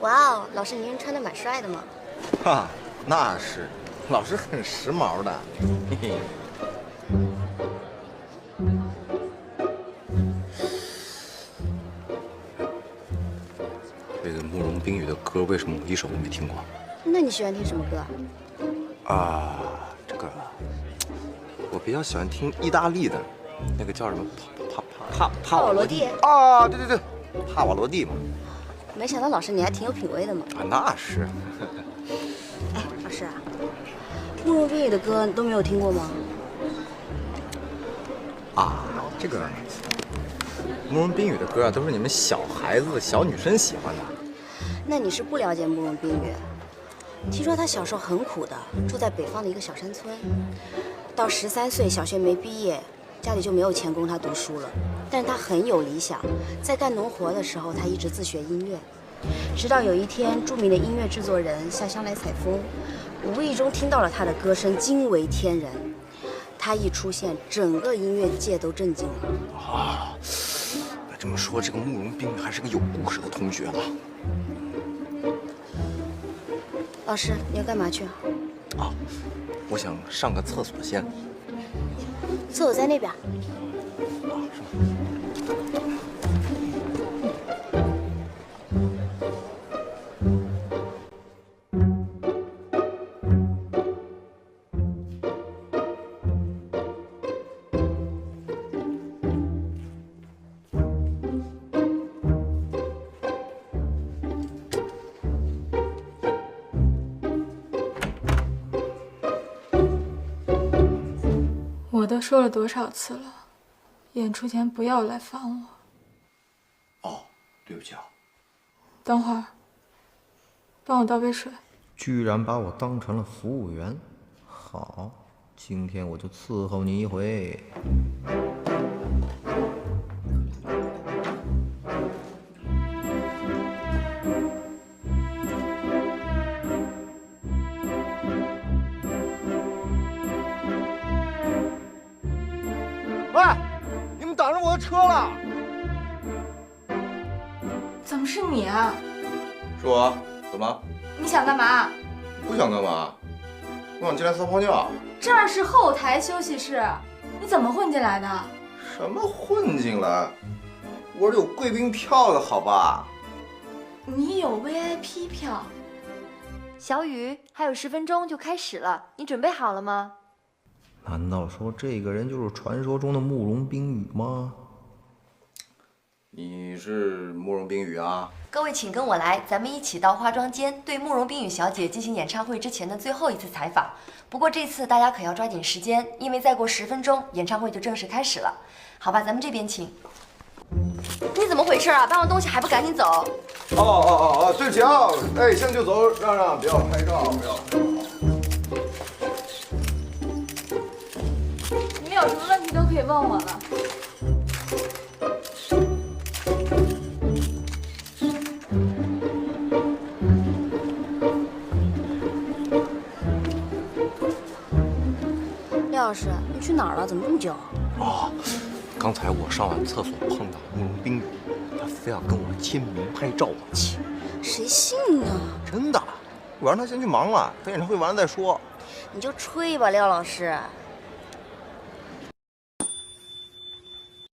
哇哦，老师您穿的蛮帅的嘛。哈，那是，老师很时髦的。嘿嘿。这个慕容冰雨的歌，为什么我一首都没听过？那你喜欢听什么歌啊，这个我比较喜欢听意大利的，那个叫什么帕瓦罗蒂啊，对对对，帕瓦罗蒂嘛。没想到老师你还挺有品位的嘛。啊，那是。哎，老师啊，慕容冰雨的歌你都没有听过吗？啊，这个慕容冰雨的歌啊，都是你们小孩子、小女生喜欢的。那你是不了解慕容冰雨。听说他小时候很苦的，住在北方的一个小山村，到13岁小学没毕业，家里就没有钱供他读书了。但是他很有理想，在干农活的时候，他一直自学音乐，直到有一天，著名的音乐制作人下乡来采风，无意中听到了他的歌声，惊为天人。他一出现，整个音乐界都震惊了。啊，那这么说，这个慕容冰雨还是个有故事的同学了。老师，你要干嘛去啊？啊，我想上个厕所先。厕所在那边。啊，是吗？我都说了多少次了，演出前不要来烦我。哦，对不起啊。等会儿，帮我倒杯水。居然把我当成了服务员，好，今天我就伺候你一回。喂，你们挡着我的车了！怎么是你啊？是我，怎么了？你想干嘛？不想干嘛？我想进来撒泡尿。这儿是后台休息室，你怎么混进来的？什么混进来？我是有贵宾票的，好吧？你有 VIP 票。小雨，还有10分钟就开始了，你准备好了吗？难道说这个人就是传说中的慕容冰雨吗？你是慕容冰雨啊？各位请跟我来，咱们一起到化妆间，对慕容冰雨小姐进行演唱会之前的最后一次采访。不过这次大家可要抓紧时间，因为再过10分钟，演唱会就正式开始了。好吧，咱们这边请。你怎么回事啊？搬完东西还不赶紧走？哦，对不起啊！哎，现在就走，让，不要拍照，不要拍照。你们有什么问题都可以问我了。廖老师，你去哪儿了？怎么这么久？哦，刚才我上完厕所碰到慕容冰雨，他非要跟我签名拍照。切，谁信呢？真的，我让他先去忙了，等演唱会完了再说。你就吹吧，廖老师，